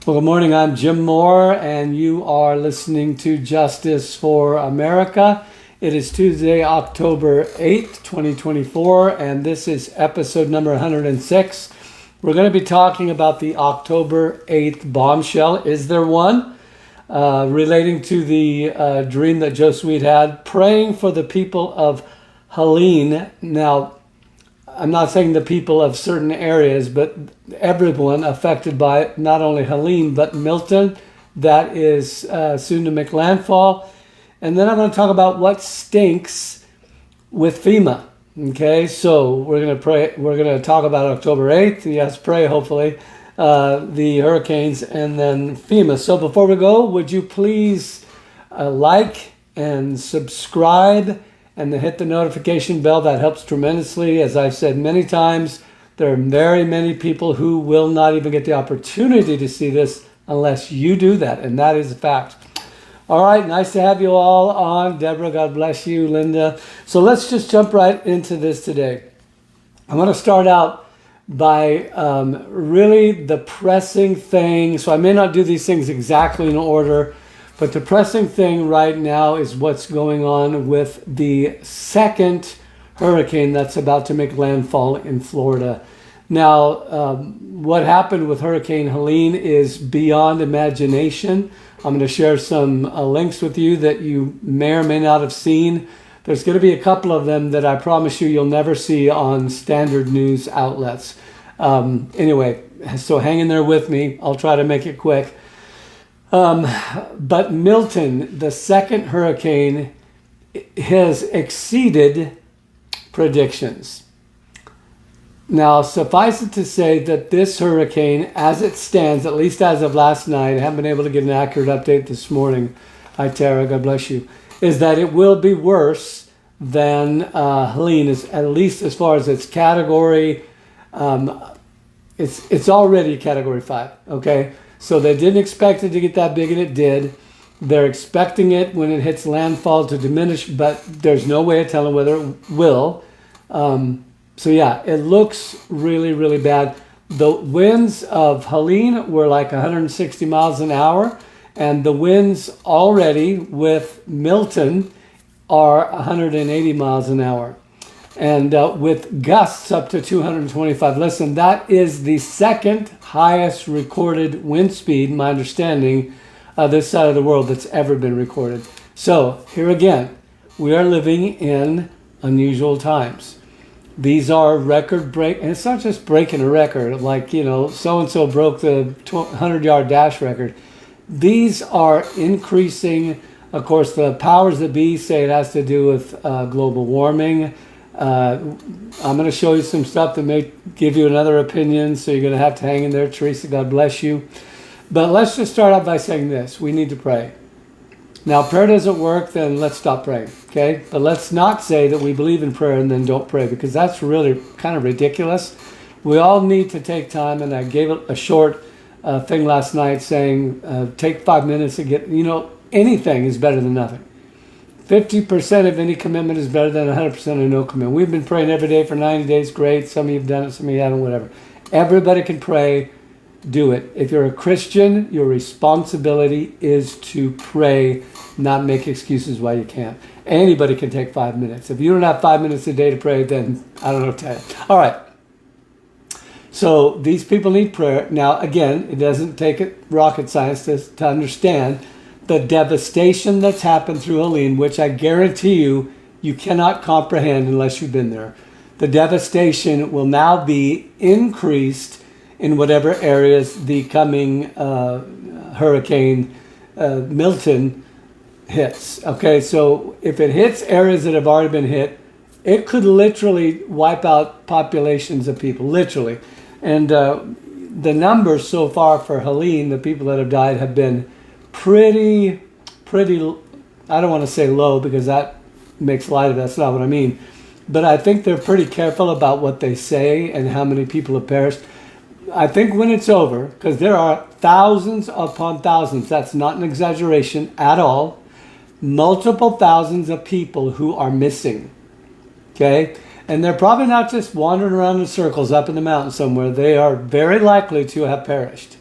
Well, good morning. I'm Jim Moore, and you are listening to Justice for America. It is Tuesday, October 8th, 2024, and this is episode number 106. We're going to be talking about the October 8th bombshell. Is there one? Relating to the dream that Joe Sweet had, praying for the people of Helene. Now, I'm not saying the people of certain areas, but everyone affected by it, not only Helene, but Milton, that is soon to make landfall. And then I'm going to talk about what stinks with FEMA. Okay, so we're going to pray. We're going to talk about October 8th. Yes, pray, hopefully, the hurricanes, and then FEMA. So before we go, would you please like and subscribe and then hit the notification bell? That helps tremendously. As I've said many times, there are very many people who will not even get the opportunity to see this unless you do that, and that is a fact. All right, nice to have you all on. Deborah, God bless you. Linda. So let's just jump right into this today. I want to start out by really the pressing thing. So I may not do these things exactly in order, but the pressing thing right now is what's going on with the second hurricane that's about to make landfall in Florida. Now, what happened with Hurricane Helene is beyond imagination. I'm going to share some links with you that you may or may not have seen. There's going to be a couple of them that I promise you'll never see on standard news outlets. Anyway, so hang in there with me. I'll try to make it quick. But Milton, the second hurricane, has exceeded predictions. Now, suffice it to say that this hurricane, as it stands, at least as of last night, I haven't been able to get an accurate update this morning. Hi, Tara, God bless you. Is that it will be worse than Helene, at least as far as its category. It's already category 5, okay? So they didn't expect it to get that big, and it did. They're expecting it when it hits landfall to diminish, but there's no way of telling whether it will. So yeah, it looks really, really bad. The winds of Helene were like 160 miles an hour, and the winds already with Milton are 180 miles an hour. And with gusts up to 225. Listen, that is the second highest recorded wind speed, my understanding, this side of the world that's ever been recorded. So here again, we are living in unusual times. These are record break, and it's not just breaking a record, like, you know, so-and-so broke the 100-yard dash record. These are increasing. Of course, the powers that be say it has to do with global warming. I'm going to show you some stuff that may give you another opinion, so you're going to have to hang in there. Teresa, God bless you. But let's just start out by saying this. We need to pray. Now, if prayer doesn't work, then let's stop praying, okay? But let's not say that we believe in prayer and then don't pray, because that's really kind of ridiculous. We all need to take time, and I gave a short thing last night saying take 5 minutes to get, anything is better than nothing. 50% of any commitment is better than 100% of no commitment. We've been praying every day for 90 days. Great. Some of you have done it, some of you haven't, whatever. Everybody can pray. Do it. If you're a Christian, your responsibility is to pray, not make excuses why you can't. Anybody can take 5 minutes. If you don't have 5 minutes a day to pray, then I don't know what to tell you. All right. So these people need prayer. Now, again, it doesn't take rocket science to understand the devastation that's happened through Helene, which I guarantee you cannot comprehend unless you've been there. The devastation will now be increased in whatever areas the coming hurricane Milton hits. Okay, so if it hits areas that have already been hit, it could literally wipe out populations of people, literally. And the numbers so far for Helene, the people that have died, have been pretty, I don't want to say low, because that makes light of it. That's not what I mean. But I think they're pretty careful about what they say and how many people have perished. I think when it's over, because there are thousands upon thousands, that's not an exaggeration at all, multiple thousands of people who are missing, okay? And they're probably not just wandering around in circles up in the mountain somewhere. They are very likely to have perished.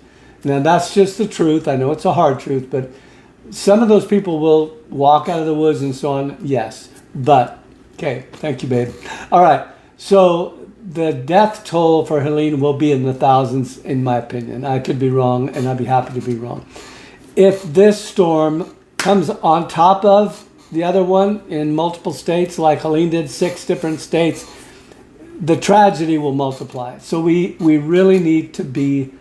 Now, that's just the truth. I know it's a hard truth, but some of those people will walk out of the woods and so on. Yes. But, okay. Thank you, babe. All right. So the death toll for Helene will be in the thousands, in my opinion. I could be wrong, and I'd be happy to be wrong. If this storm comes on top of the other one in multiple states, like Helene did, 6 different states, the tragedy will multiply. So we really need to be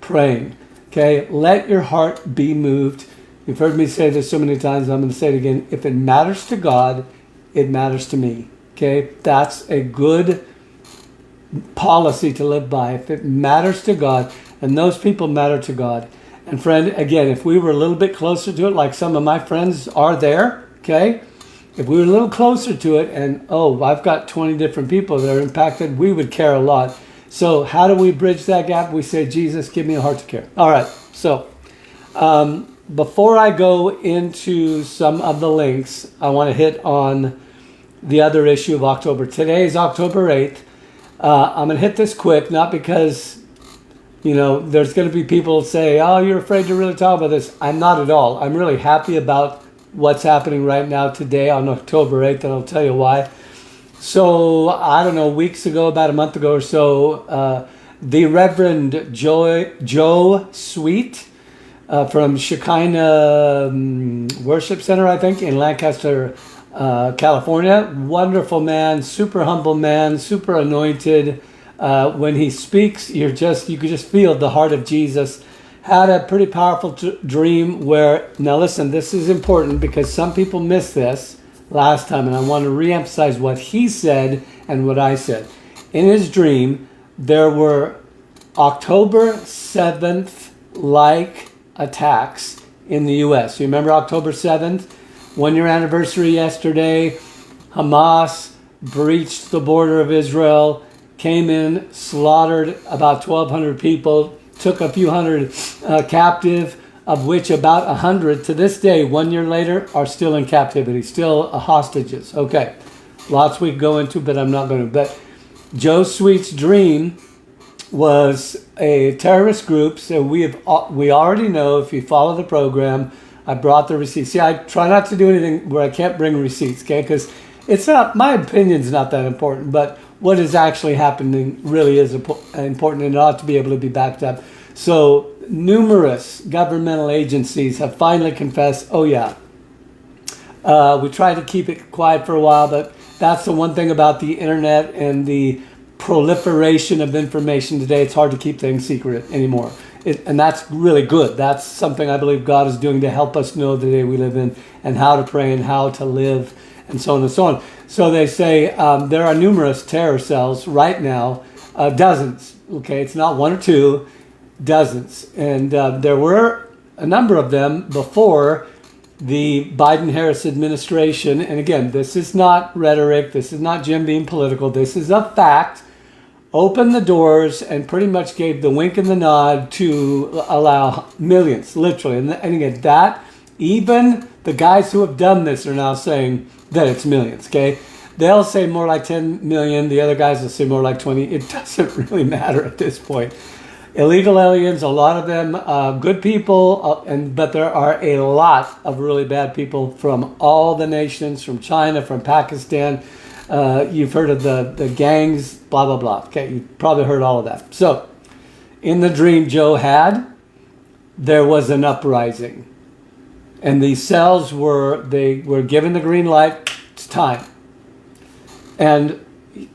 praying. Okay, let your heart be moved. You've heard me say this so many times, I'm going to say it again. If it matters to God, it matters to me. Okay, that's a good policy to live by. If it matters to God, and those people matter to God. And friend, again, if we were a little bit closer to it, like some of my friends are there, okay? If we were a little closer to it and, oh, I've got 20 different people that are impacted, we would care a lot. So how do we bridge that gap? We say, Jesus, give me a heart to care. All right, so before I go into some of the links, I want to hit on the other issue of October. Today is October 8th. I'm going to hit this quick, not because, you know, there's going to be people say, oh, you're afraid to really talk about this. I'm not at all. I'm really happy about what's happening right now today on October 8th, and I'll tell you why. So, I don't know, weeks ago, about a month ago or so, the Reverend Joe Sweet from Shekinah Worship Center, I think, in Lancaster, California. Wonderful man, super humble man, super anointed. When he speaks, you could just feel the heart of Jesus. Had a pretty powerful dream where, now listen, this is important because some people missed this last time, and I want to reemphasize what he said and what I said. In his dream, there were October 7th like attacks in the U.S. You remember October 7th? 1-year anniversary yesterday. Hamas breached the border of Israel, came in, slaughtered about 1,200 people, took a few hundred captive, of which about 100 to this day, 1 year later, are still in captivity, still hostages. Okay, lots we could go into, but I'm not going to. But Joe Sweet's dream was a terrorist group, so we already know, if you follow the program, I brought the receipts. See, I try not to do anything where I can't bring receipts, okay? Because it's not, my opinion's not that important, but what is actually happening really is important, and it ought to be able to be backed up. So numerous governmental agencies have finally confessed, oh yeah, we tried to keep it quiet for a while, but that's the one thing about the internet and the proliferation of information today. It's hard to keep things secret anymore. And that's really good. That's something I believe God is doing to help us know the day we live in and how to pray and how to live and so on and so on. So they say there are numerous terror cells right now, dozens. Okay, it's not one or two, dozens. And there were a number of them before the Biden-Harris administration. And again, this is not rhetoric. This is not Jim being political. This is a fact. Opened the doors and pretty much gave the wink and the nod to allow millions, literally. And again, that, even the guys who have done this are now saying that it's millions, okay? They'll say more like 10 million. The other guys will say more like 20. It doesn't really matter at this point. Illegal aliens, a lot of them good people, but there are a lot of really bad people from all the nations, from China, from Pakistan. You've heard of the gangs, blah, blah, blah. Okay, you've probably heard all of that. So, in the dream Joe had, there was an uprising. And these cells were given the green light. It's time. And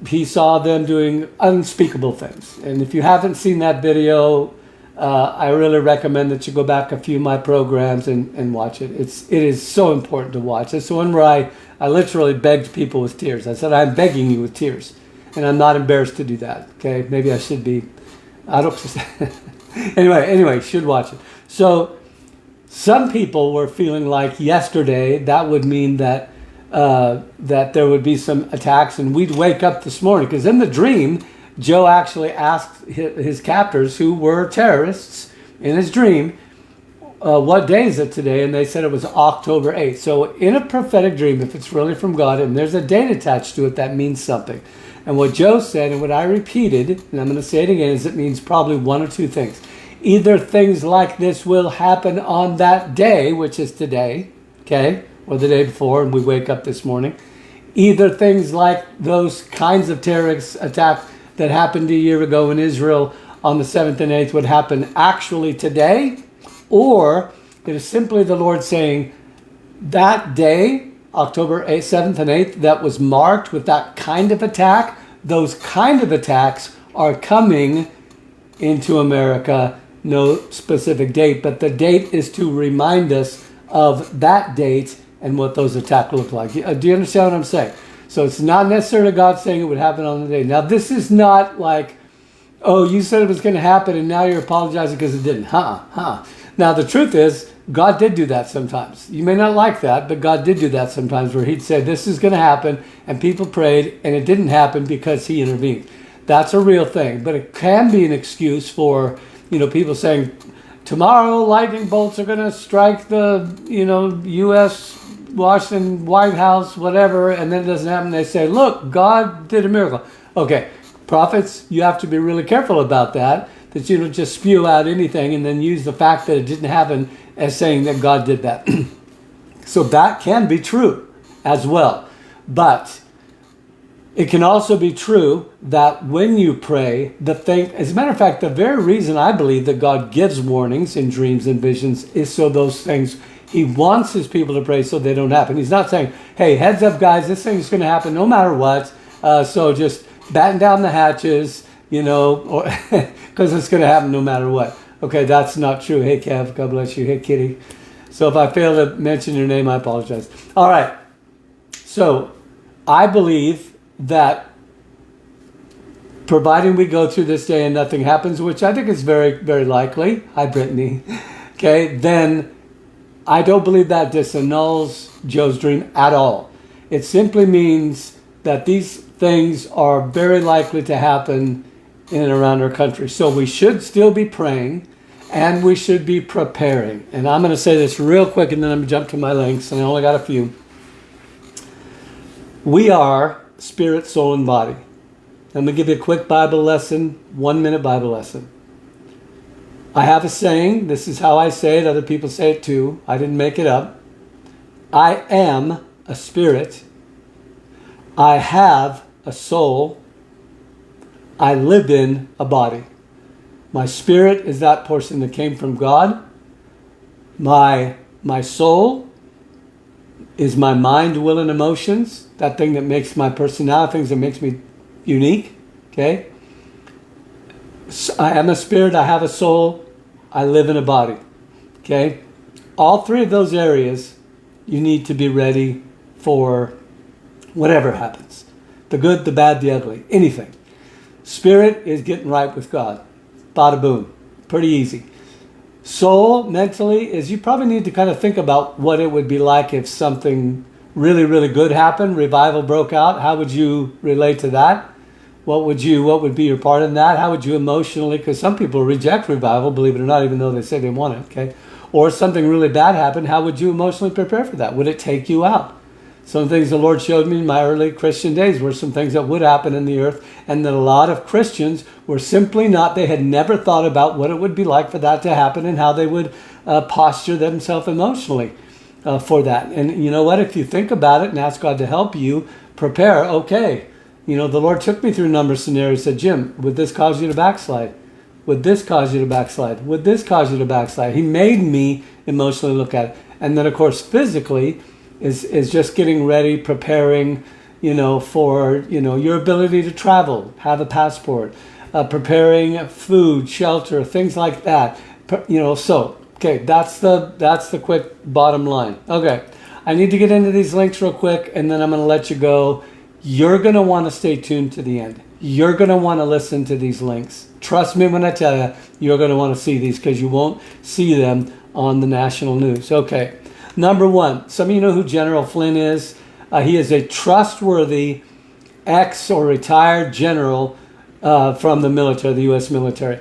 he saw them doing unspeakable things. And if you haven't seen that video, I really recommend that you go back a few of my programs and watch it. It is so important to watch. It's the one where I literally begged people with tears. I said, I'm begging you with tears. And I'm not embarrassed to do that. Okay, maybe I should be. I don't. Anyway, you should watch it. So some people were feeling like yesterday that would mean that there would be some attacks, and we'd wake up this morning. Because in the dream, Joe actually asked his captors, who were terrorists, in his dream, what day is it today? And they said it was October 8th. So in a prophetic dream, if it's really from God, and there's a date attached to it, that means something. And what Joe said, and what I repeated, and I'm going to say it again, is it means probably one or two things. Either things like this will happen on that day, which is today, okay, or the day before, and we wake up this morning. Either things like those kinds of terrorist attacks that happened a year ago in Israel on the 7th and 8th would happen actually today, or it is simply the Lord saying that day, October 8th, 7th and 8th, that was marked with that kind of attack, those kind of attacks are coming into America. No specific date, but the date is to remind us of that date and what those attacks look like. Do you understand what I'm saying? So it's not necessarily God saying it would happen on the day. Now, this is not like, oh, you said it was going to happen and now you're apologizing because it didn't. Now, the truth is, God did do that sometimes. You may not like that, but God did do that sometimes where he'd say, this is going to happen, and people prayed, and it didn't happen because he intervened. That's a real thing, but it can be an excuse for, people saying, tomorrow lightning bolts are going to strike the, U.S., Washington, White House, whatever, and then it doesn't happen. They say, look, God did a miracle. Okay, prophets, you have to be really careful about that you don't just spew out anything and then use the fact that it didn't happen as saying that God did that. So that can be true as well. But it can also be true that when you pray, as a matter of fact, the very reason I believe that God gives warnings in dreams and visions is so those things, he wants his people to pray so they don't happen. He's not saying, hey, heads up guys, this thing's going to happen no matter what. So just batten down the hatches, or because it's going to happen no matter what. Okay, that's not true. Hey, Kev, God bless you. Hey, Kitty. So if I fail to mention your name, I apologize. All right. So I believe that providing we go through this day and nothing happens, which I think is very, very likely. Hi, Brittany. Okay, then I don't believe that disannuls Joe's dream at all. It simply means that these things are very likely to happen in and around our country. So we should still be praying and we should be preparing. And I'm going to say this real quick and then I'm going to jump to my links, and I only got a few. We are spirit, soul, and body. I'm going to give you a quick Bible lesson, 1-minute Bible lesson. I have a saying. This is how I say it. Other people say it too. I didn't make it up. I am a spirit. I have a soul. I live in a body. My spirit is that portion that came from God. My soul is my mind, will, and emotions. That thing that makes my personality, things that makes me unique. Okay? So I am a spirit. I have a soul. I live in a body. Okay? All three of those areas, you need to be ready for whatever happens. The good, the bad, the ugly. Anything. Spirit is getting right with God. Bada boom. Pretty easy. Soul, mentally, is you probably need to kind of think about what it would be like if something really, really good happened. Revival broke out. How would you relate to that? What would be your part in that? How would you emotionally, because some people reject revival, believe it or not, even though they say they want it, okay? Or something really bad happened, how would you emotionally prepare for that? Would it take you out? Some things the Lord showed me in my early Christian days were some things that would happen in the earth, and that a lot of Christians were simply not, they had never thought about what it would be like for that to happen and how they would posture themselves emotionally for that. And you know what? If you think about it and ask God to help you prepare, okay, the Lord took me through a number of scenarios, said, Jim, would this cause you to backslide? Would this cause you to backslide? Would this cause you to backslide? He made me emotionally look at it. And then, of course, physically, is just getting ready, preparing, for, your ability to travel, have a passport, preparing food, shelter, things like that. So, okay, that's the quick bottom line. Okay, I need to get into these links real quick, and then I'm going to let you go. You're going to want to stay tuned to the end. You're going to want to listen to these links. Trust me when I tell you, you're going to want to see these because you won't see them on the national news. Okay. Number one, some of you know who General Flynn is. He is a trustworthy ex or retired general from the military, the U.S. military.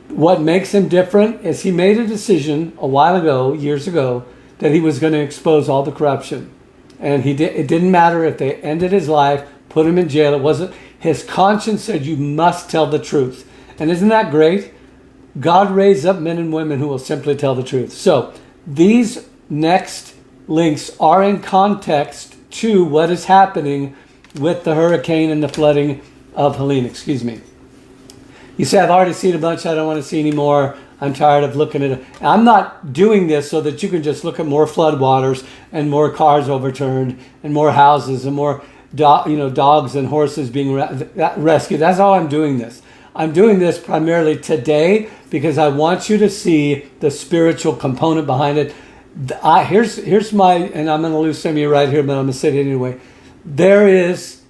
What makes him different is he made a decision a while ago, years ago, that he was going to expose all the corruption. And it didn't matter if they ended his life, put him in jail. It wasn't. His conscience said, you must tell the truth. And isn't that great? God raised up men and women who will simply tell the truth. So these next links are in context to what is happening with the hurricane and the flooding of Helene. Excuse me. You say, I've already seen a bunch. I don't want to see any more. I'm tired of looking at it. I'm not doing this so that you can just look at more floodwaters and more cars overturned and more houses and more dogs and horses being rescued. That's all I'm doing this. I'm doing this primarily today because I want you to see the spiritual component behind it. Here's my, and I'm going to lose some of you right here, but I'm going to say it anyway. There is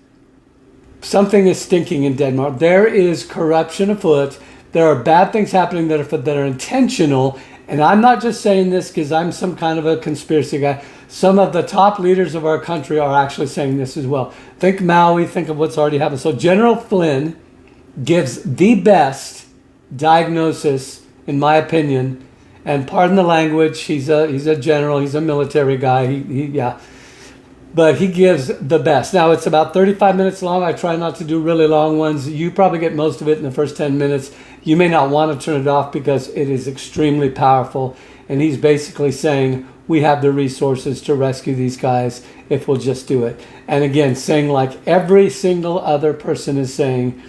something is stinking in Denmark. There is corruption afoot. There are bad things happening that are intentional. And I'm not just saying this because I'm some kind of a conspiracy guy. Some of the top leaders of our country are actually saying this as well. Think Maui, think of what's already happened. So General Flynn gives the best diagnosis, in my opinion, and pardon the language, he's a general, he's a military guy, but he gives the best. Now it's about 35 minutes long. I try not to do really long ones. You probably get most of it in the first 10 minutes. You may not want to turn it off because it is extremely powerful. And he's basically saying, we have the resources to rescue these guys if we'll just do it. And again, saying like every single other person is saying,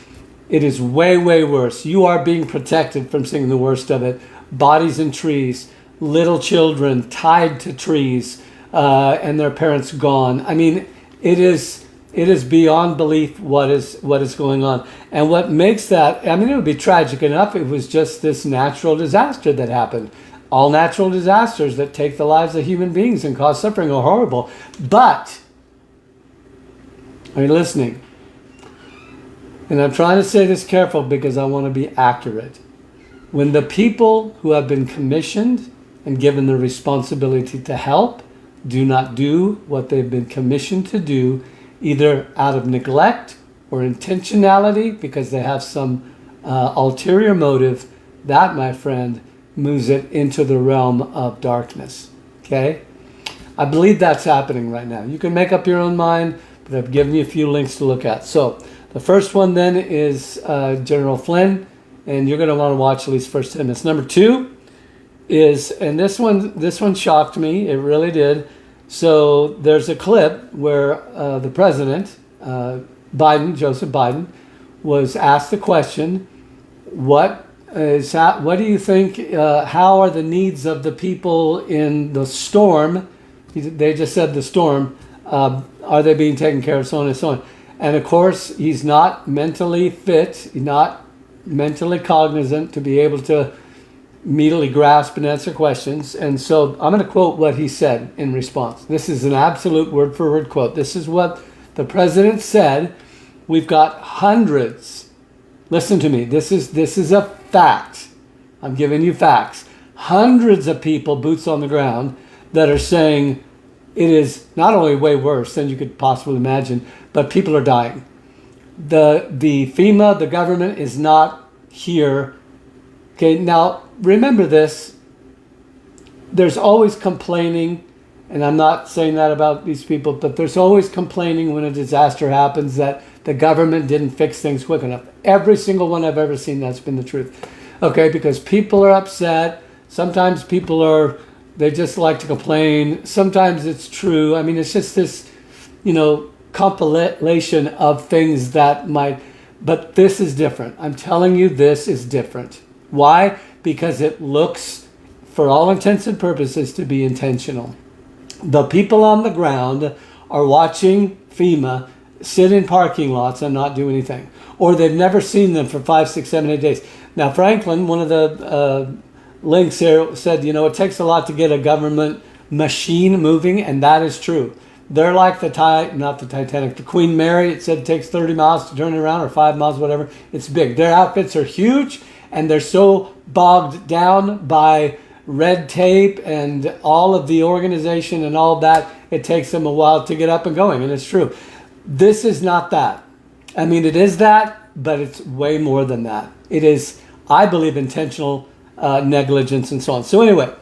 it is way, way worse. You are being protected from seeing the worst of it. Bodies in trees, little children tied to trees, and their parents gone. I mean, it is beyond belief what is going on. And what makes that, I mean, it would be tragic enough if it was just this natural disaster that happened. All natural disasters that take the lives of human beings and cause suffering are horrible. But, are you listening? And I'm trying to say this careful because I want to be accurate. When the people who have been commissioned and given the responsibility to help do not do what they've been commissioned to do, either out of neglect or intentionality because they have some ulterior motive, that, my friend, moves it into the realm of darkness. Okay? I believe that's happening right now. You can make up your own mind, but I've given you a few links to look at. So the first one then is General Flynn, and you're going to want to watch at least first 10 minutes. Number two is, and this one shocked me. It really did. So there's a clip where the president, Joseph Biden, was asked the question, what do you think, how are the needs of the people in the storm, they just said the storm, are they being taken care of, so on and so on. And of course, he's not mentally fit, he's not mentally cognizant to be able to immediately grasp and answer questions. And so I'm going to quote what he said in response. This is an absolute word-for-word quote. This is what the president said. We've got hundreds. Listen to me. This is a fact. I'm giving you facts. Hundreds of people, boots on the ground, that are saying it is not only way worse than you could possibly imagine, but people are dying. The FEMA, the government, is not here. Okay, now remember this. There's always complaining, and I'm not saying that about these people, but there's always complaining when a disaster happens that the government didn't fix things quick enough. Every single one I've ever seen, that's been the truth. Okay, because people are upset. Sometimes people they just like to complain. Sometimes it's true. I mean, it's just this, compilation of things that might, but this is different. I'm telling you, this is different. Why? Because it looks, for all intents and purposes, to be intentional. The people on the ground are watching FEMA sit in parking lots and not do anything. Or they've never seen them for 5, 6, 7, 8 days. Now, Franklin, one of the links here, said, it takes a lot to get a government machine moving, and that is true. They're like the Titanic, the Queen Mary. It said it takes 30 miles to turn it around, or 5 miles, whatever. It's big. Their outfits are huge, and they're so bogged down by red tape and all of the organization and all that, it takes them a while to get up and going, and it's true. This is not that. I mean, it is that, but it's way more than that. It is, I believe, intentional negligence and so on. So anyway,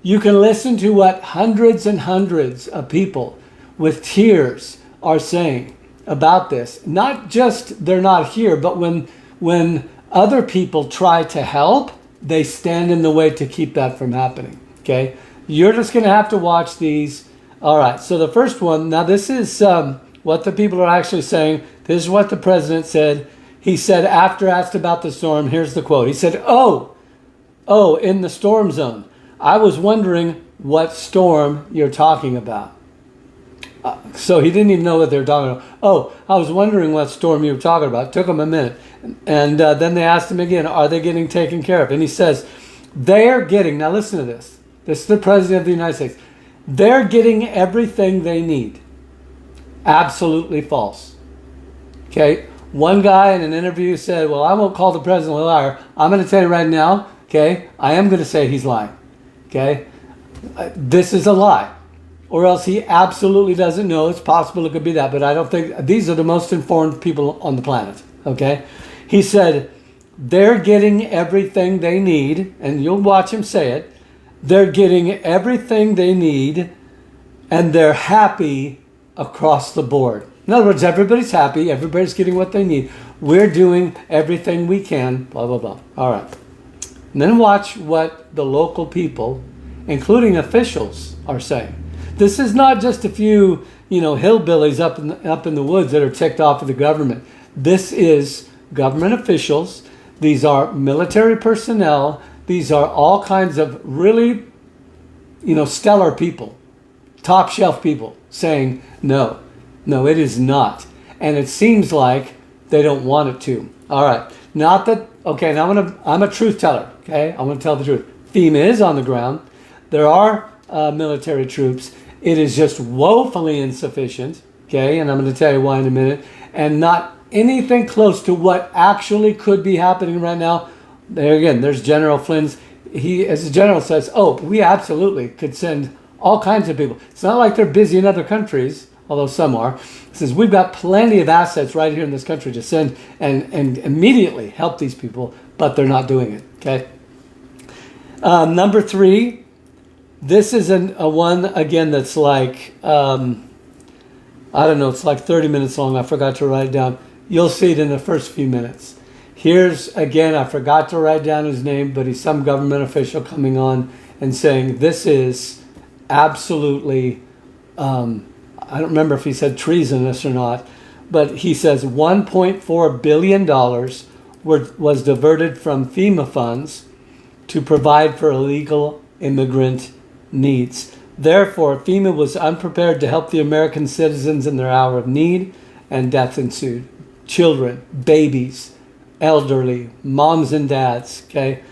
you can listen to what hundreds and hundreds of people with tears are saying about this. Not just they're not here, but when other people try to help, they stand in the way to keep that from happening. Okay? You're just going to have to watch these. All right. So the first one, now this is what the people are actually saying. This is what the president said. He said, after asked about the storm, here's the quote. He said, oh, in the storm zone. I was wondering what storm you're talking about. So he didn't even know what they were talking about. Oh, I was wondering what storm you were talking about. It took him a minute. And then they asked him again, are they getting taken care of? And he says, they're getting, now listen to this. This is the president of the United States. They're getting everything they need. Absolutely false. Okay? One guy in an interview said, well, I won't call the president a liar. I'm going to tell you right now, okay, I am going to say he's lying. Okay? This is a lie. Or else he absolutely doesn't know. It's possible it could be that, but I don't think, these are the most informed people on the planet. Okay? He said, they're getting everything they need, and you'll watch him say it. They're getting everything they need, and they're happy across the board. In other words, everybody's happy. Everybody's getting what they need. We're doing everything we can, blah, blah, blah. All right. And then watch what the local people, including officials, are saying. This is not just a few, hillbillies up in the woods that are ticked off of the government. This is government officials. These are military personnel. These are all kinds of really, stellar people, top shelf people saying, no, it is not. And it seems like they don't want it to. All right. Not that, okay, now I'm a truth teller, okay? I'm going to tell the truth. FEMA is on the ground. There are military troops. It is just woefully insufficient, okay? And I'm going to tell you why in a minute. And not anything close to what actually could be happening right now. There again, there's General Flynn's. He, as the general says, we absolutely could send all kinds of people. It's not like they're busy in other countries, although some are. He says, we've got plenty of assets right here in this country to send and immediately help these people, but they're not doing it, okay? Number 3, this is a one, again, that's like, I don't know, it's like 30 minutes long. I forgot to write it down. You'll see it in the first few minutes. Here's, again, I forgot to write down his name, but he's some government official coming on and saying this is absolutely, I don't remember if he said treasonous or not, but he says $1.4 billion was diverted from FEMA funds to provide for illegal immigrant needs. Therefore, FEMA was unprepared to help the American citizens in their hour of need, and death ensued. Children, babies, elderly, moms and dads, okay,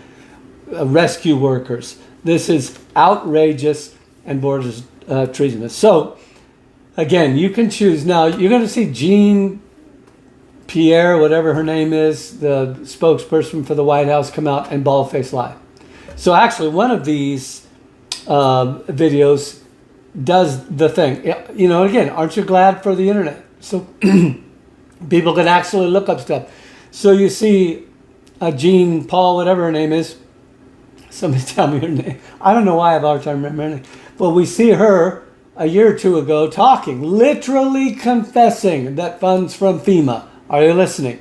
rescue workers. This is outrageous and borders treasonous. So, again, you can choose. Now, you're going to see Jean Pierre, whatever her name is, the spokesperson for the White House, come out and bald-faced lie. So, actually, one of these videos does the thing. Again, aren't you glad for the internet? So, people can actually look up stuff. So you see Jean Paul, whatever her name is. Somebody tell me her name. I don't know why I have a hard time remembering her name. But we see her a year or two ago talking, literally confessing that funds from FEMA. Are you listening?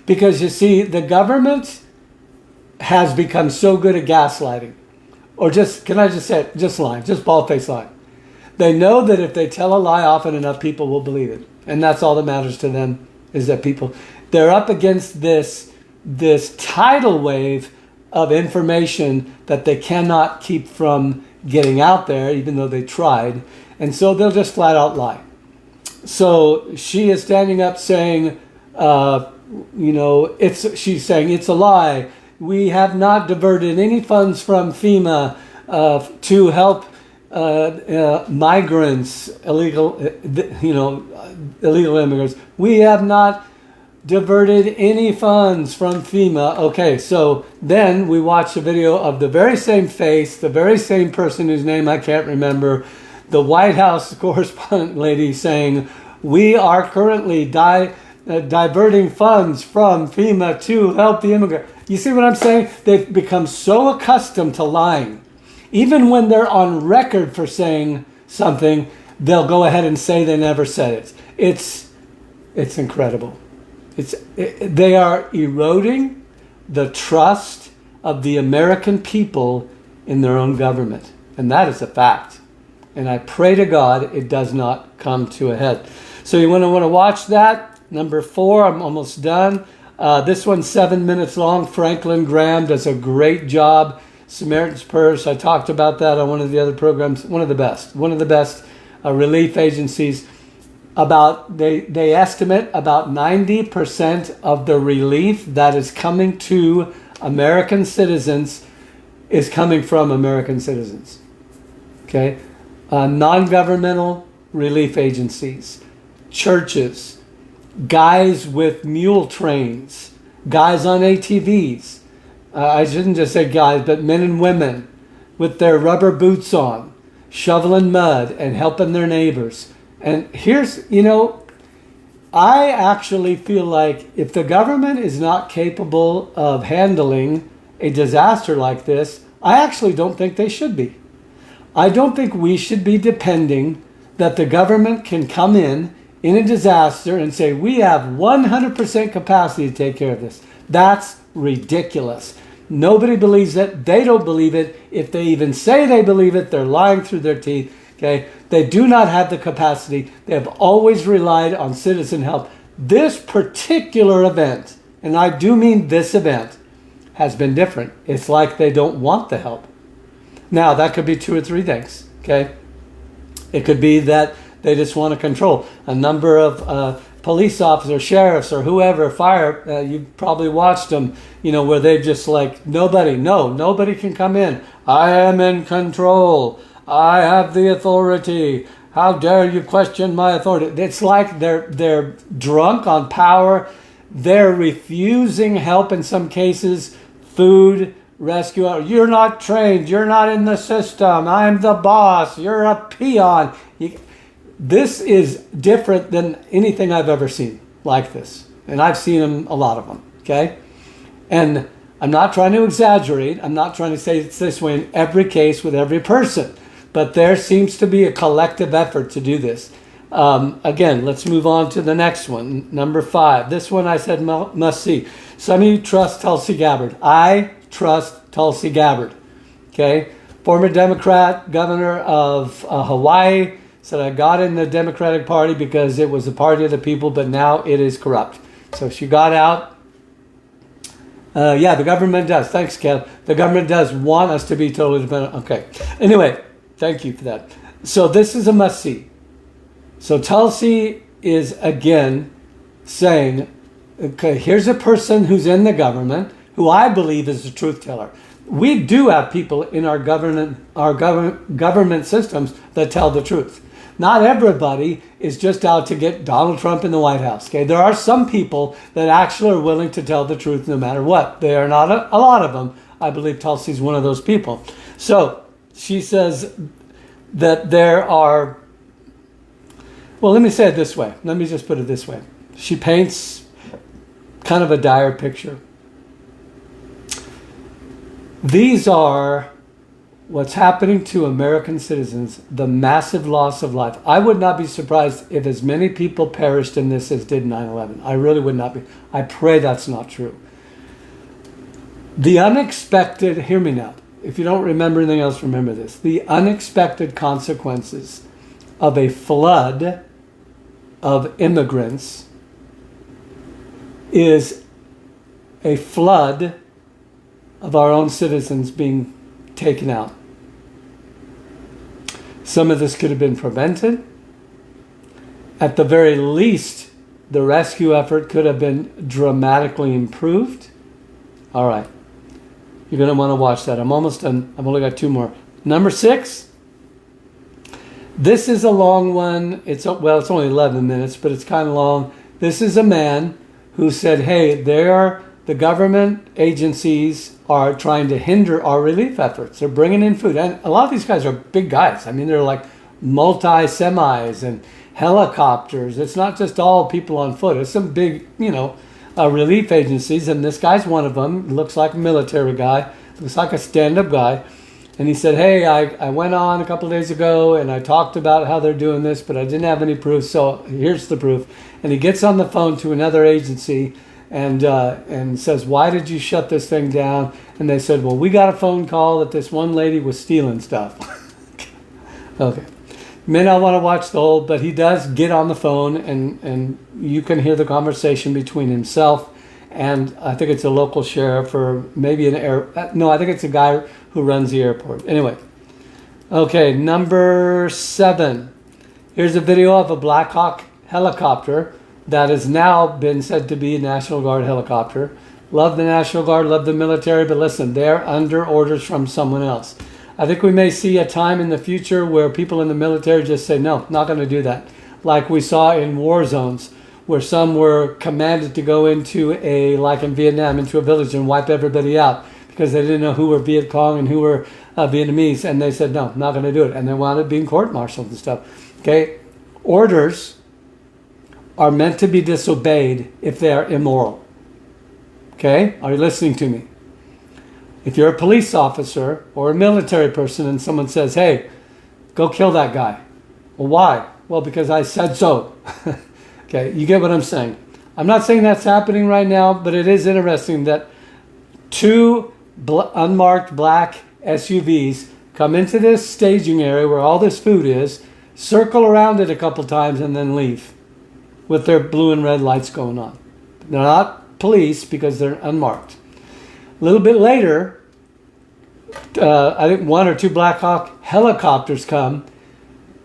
Because you see, the government has become so good at gaslighting. Or can I just say it? Just lying. Just bald-faced lying. They know that if they tell a lie often enough, people will believe it. And that's all that matters to them, is that people... They're up against this tidal wave of information that they cannot keep from getting out there, even though they tried. And so they'll just flat out lie. So she is standing up saying, she's saying it's a lie. We have not diverted any funds from FEMA to help migrants, illegal immigrants. We have not diverted any funds from FEMA. Okay, so then we watch a video of the very same face, the very same person whose name I can't remember, the White House correspondent lady saying, we are currently diverting funds from FEMA to help the immigrant. You see what I'm saying? They've become so accustomed to lying. Even when they're on record for saying something, they'll go ahead and say they never said it. It's incredible. They are eroding the trust of the American people in their own government. And that is a fact. And I pray to God it does not come to a head. So you want to watch that. Number 4, I'm almost done. This one's 7 minutes long. Franklin Graham does a great job. Samaritan's Purse, I talked about that on one of the other programs. One of the best relief agencies. They estimate about 90% of the relief that is coming to American citizens is coming from American citizens. Okay? Non-governmental relief agencies, churches, guys with mule trains, guys on ATVs. I shouldn't just say guys, but men and women with their rubber boots on, shoveling mud and helping their neighbors. And here's, I actually feel like if the government is not capable of handling a disaster like this, I actually don't think they should be. I don't think we should be depending that the government can come in a disaster and say, we have 100% capacity to take care of this. That's ridiculous. Nobody believes it. They don't believe it. If they even say they believe it, they're lying through their teeth. Okay? They do not have the capacity. They have always relied on citizen help. This particular event, and I do mean this event, has been different. It's like they don't want the help. Now, that could be 2 or 3 things. Okay? It could be that they just want to control. A number of police officers, sheriffs, or whoever, fire, you probably watched them, where they're just like, nobody can come in. I am in control. I have the authority. How dare you question my authority? It's like they're drunk on power. They're refusing help in some cases, food, rescue. You're not trained. You're not in the system. I'm the boss. You're a peon. This is different than anything I've ever seen like this. And I've seen them, a lot of them, okay? And I'm not trying to exaggerate. I'm not trying to say it's this way in every case with every person. But there seems to be a collective effort to do this. Again, let's move on to the next one. Number 5. This one I said must see. Some of you trust Tulsi Gabbard. I trust Tulsi Gabbard, okay? Former Democrat, governor of Hawaii. Said I got in the Democratic Party because it was the party of the people, but now it is corrupt. So she got out. The government does. Thanks, Kev. The government does want us to be totally dependent. Okay. Anyway, thank you for that. So this is a must-see. So Tulsi is, again, saying, okay, here's a person who's in the government who I believe is the truth teller. We do have people in our government systems that tell the truth. Not everybody is just out to get Donald Trump in the White House. Okay, there are some people that actually are willing to tell the truth no matter what. They are not a lot of them. I believe Tulsi's one of those people. So she says that there are, well, let me say it this way. Let me just put it this way. She paints kind of a dire picture. These are what's happening to American citizens, the massive loss of life. I would not be surprised if as many people perished in this as did 9/11. I really would not be. I pray that's not true. The unexpected, hear me now. If you don't remember anything else, remember this. The unexpected consequences of a flood of immigrants is a flood of our own citizens being taken out. Some of this could have been prevented. At the very least, the rescue effort could have been dramatically improved. All right. You're going to want to watch that. I'm almost done. I've only got 2 more. Number 6. This is a long one. It's only 11 minutes, but it's kind of long. This is a man who said, hey, the government agencies are trying to hinder our relief efforts. They're bringing in food. And a lot of these guys are big guys. I mean, they're like multi-semis and helicopters. It's not just all people on foot. It's some big, relief agencies. And this guy's one of them. Looks like a military guy. Looks like a stand-up guy. And he said, hey, I went on a couple of days ago and I talked about how they're doing this, but I didn't have any proof. So here's the proof. And he gets on the phone to another agency and says, "Why did you shut this thing down?" And they said, "Well, we got a phone call that this one lady was stealing stuff." Okay. You may not want to watch the whole, but he does get on the phone, and you can hear the conversation between himself and I think it's a local sheriff, or maybe I think it's a guy who runs the airport. Anyway. Okay, number 7. Here's a video of a Black Hawk helicopter that has now been said to be a National Guard helicopter. Love the National Guard, love the military, but listen, they're under orders from someone else. I think we may see a time in the future where people in the military just say, no, not going to do that. Like we saw in war zones, where some were commanded to go into like in Vietnam, into a village and wipe everybody out because they didn't know who were Viet Cong and who were Vietnamese. And they said, no, not going to do it. And they wound up being court-martialed and stuff. Okay, orders are meant to be disobeyed if they are immoral. Okay, are you listening to me? If you're a police officer or a military person and someone says, hey, go kill that guy. Well, why? Well, because I said so. Okay, you get what I'm saying. I'm not saying that's happening right now, but it is interesting that 2 unmarked black SUVs come into this staging area where all this food is, circle around it a couple times, and then leave with their blue and red lights going on. They're not police because they're unmarked. A little bit later, I think 1 or 2 Black Hawk helicopters come,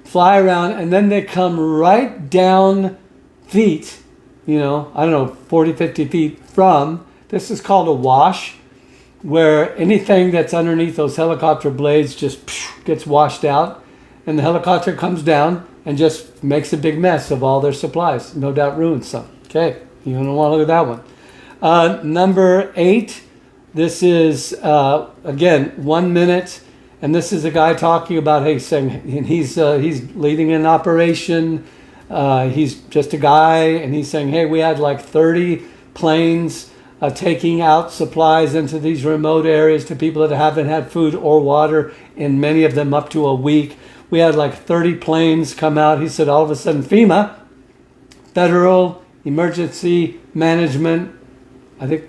fly around, and then they come right down feet, I don't know, 40, 50 feet from, this is called a wash, where anything that's underneath those helicopter blades just gets washed out, and the helicopter comes down and just makes a big mess of all their supplies. No doubt ruins some. Okay, you don't want to look at that one. Number 8, this is, again, 1 minute, and this is a guy talking about, hey, saying he's leading an operation. He's just a guy, and he's saying, hey, we had like 30 planes taking out supplies into these remote areas to people that haven't had food or water, in many of them up to a week. We had like 30 planes come out. He said all of a sudden FEMA, Federal Emergency Management, I think,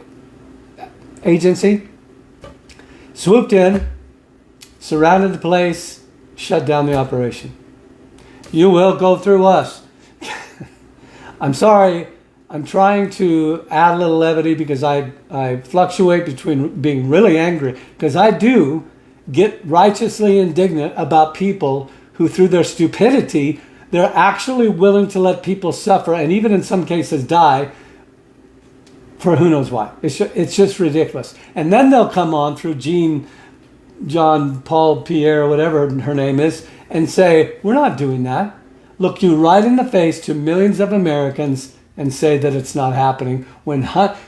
agency, swooped in, surrounded the place, shut down the operation. You will go through us. I'm sorry, I'm trying to add a little levity because I fluctuate between being really angry, because I do get righteously indignant about people who, through their stupidity, they're actually willing to let people suffer and even in some cases die for who knows why. It's just ridiculous. And then they'll come on through John Paul Pierre, whatever her name is, and say, we're not doing that. Look you right in the face to millions of Americans and say that it's not happening.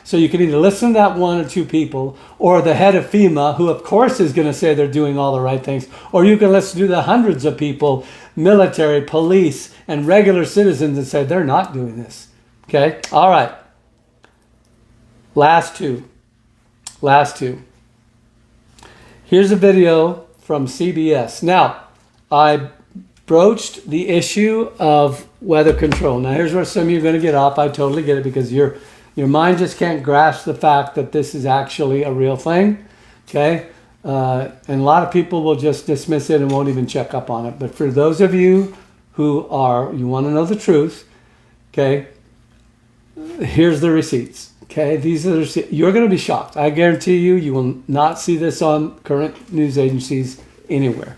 So you can either listen to that 1 or 2 people, or the head of FEMA, who of course is going to say they're doing all the right things, or you can listen to the hundreds of people, military, police, and regular citizens, and say they're not doing this. Okay? All right. Last two. Here's a video from CBS. Now, I broached the issue of weather control. Now, here's where some of you are going to get off. I totally get it, because your mind just can't grasp the fact that this is actually a real thing. Okay? And a lot of people will just dismiss it and won't even check up on it. But for those of you who you want to know the truth, okay, here's the receipts. Okay, these are the receipts. You're going to be shocked. I guarantee you will not see this on current news agencies anywhere.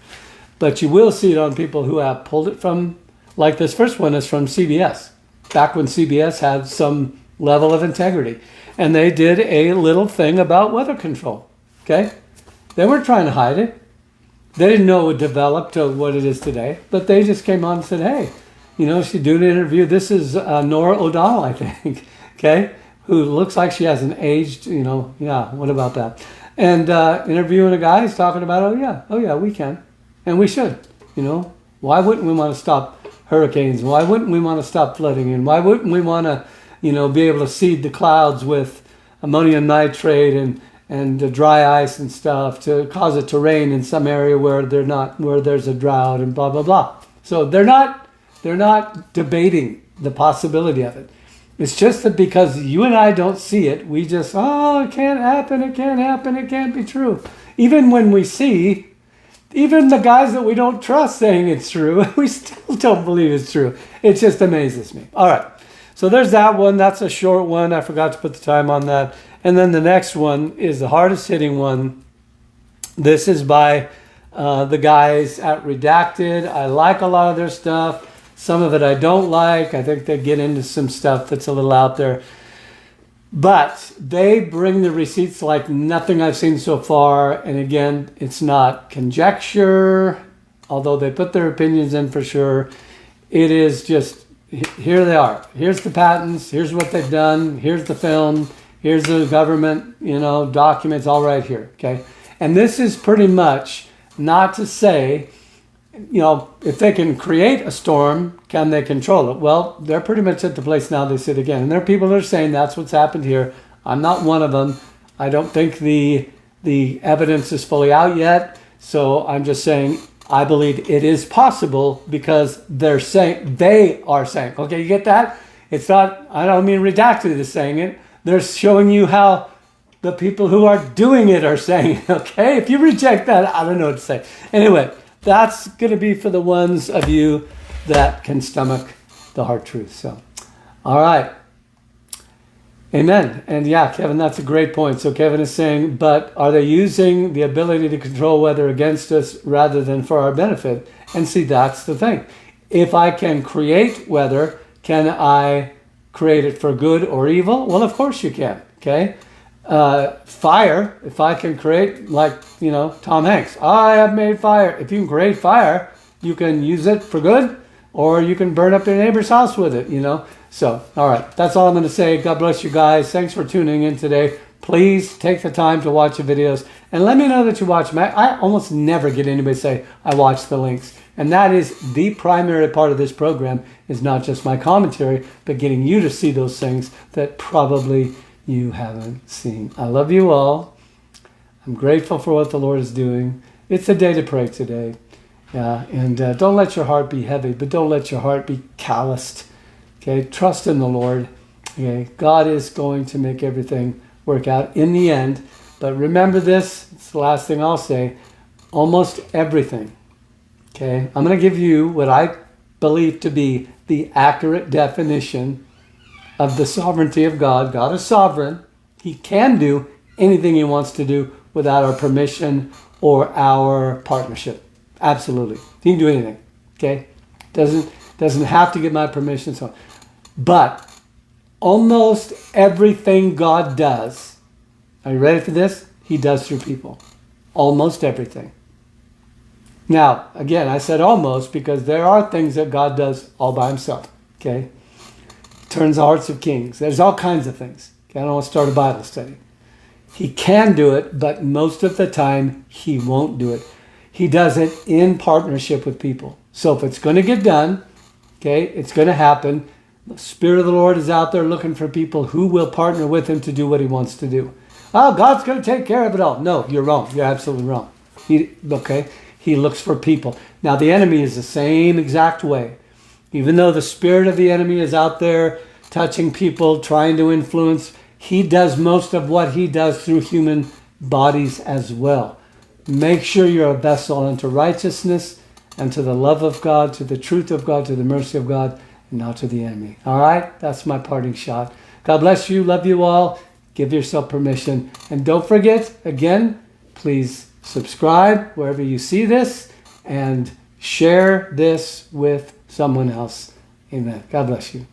But you will see it on people who have pulled it from, like this first one is from CBS, back when CBS had some level of integrity. And they did a little thing about weather control. Okay? They weren't trying to hide it. They didn't know it would develop to what it is today. But they just came on and said, hey, she's doing an interview. This is Nora O'Donnell, I think. Okay? Who looks like she hasn't aged, yeah, what about that? And interviewing a guy who's talking about, oh yeah, we can. And we should, Why wouldn't we want to stop hurricanes? Why wouldn't we want to stop flooding? And why wouldn't we want to, be able to seed the clouds with ammonium nitrate and dry ice and stuff to cause it to rain in some area where there's a drought and blah, blah, blah. So they're not debating the possibility of it. It's just that because you and I don't see it, we just, oh, it can't happen, it can't happen, it can't be true. Even when we see, even the guys that we don't trust saying it's true, we still don't believe it's true. It just amazes me. All right. So there's that one. That's a short one. I forgot to put the time on that. And then the next one is the hardest hitting one. This is by the guys at Redacted. I like a lot of their stuff. Some of it I don't like. I think they get into some stuff that's a little out there. But they bring the receipts like nothing I've seen so far. And again, it's not conjecture, although they put their opinions in for sure. It is just, here they are. Here's the patents. Here's what they've done. Here's the film. Here's the government, documents all right here. Okay. And this is pretty much not to say, if they can create a storm, can they control it? Well, they're pretty much at the place now they sit again. And there are people that are saying that's what's happened here. I'm not one of them. I don't think the evidence is fully out yet. So I'm just saying I believe it is possible because they are saying, okay, you get that? It's not, I don't mean Redacted is saying it. They're showing you how the people who are doing it are saying it, okay? If you reject that, I don't know what to say. Anyway, that's going to be for the ones of you that can stomach the hard truth. So, all right. Amen. And yeah, Kevin, that's a great point. So Kevin is saying, but are they using the ability to control weather against us rather than for our benefit? And see, that's the thing. If I can create weather, can I create it for good or evil? Well, of course you can. Okay. Fire, if I can create, like, Tom Hanks, I have made fire. If you can create fire, you can use it for good, or you can burn up your neighbor's house with it, So, all right, that's all I'm going to say. God bless you guys. Thanks for tuning in today. Please take the time to watch the videos and let me know that you watch them. I almost never get anybody say, I watch the links. And that is the primary part of this program, is not just my commentary, but getting you to see those things that probably you haven't seen. I love you all. I'm grateful for what the Lord is doing. It's a day to pray today. Yeah, and don't let your heart be heavy, but don't let your heart be calloused. Okay, trust in the Lord. Okay, God is going to make everything work out in the end. But remember this, it's the last thing I'll say, almost everything. Okay, I'm going to give you what I believe to be the accurate definition of the sovereignty of God. God is sovereign. He can do anything he wants to do without our permission or our partnership. Absolutely. He can do anything. Okay? Doesn't have to get my permission. So, but almost everything God does, are you ready for this? He does through people. Almost everything. Now, again, I said almost because there are things that God does all by himself. Okay? Turns the hearts of kings. There's all kinds of things. Okay, I don't want to start a Bible study. He can do it, but most of the time he won't do it. He does it in partnership with people. So if it's going to get done, okay, it's going to happen. The Spirit of the Lord is out there looking for people who will partner with him to do what he wants to do. Oh, God's going to take care of it all. No, you're wrong. You're absolutely wrong. He looks for people. Now the enemy is the same exact way. Even though the spirit of the enemy is out there touching people, trying to influence, he does most of what he does through human bodies as well. Make sure you're a vessel unto righteousness and to the love of God, to the truth of God, to the mercy of God, and not to the enemy. All right? That's my parting shot. God bless you. Love you all. Give yourself permission. And don't forget, again, please subscribe wherever you see this and share this with someone else. Amen. God bless you.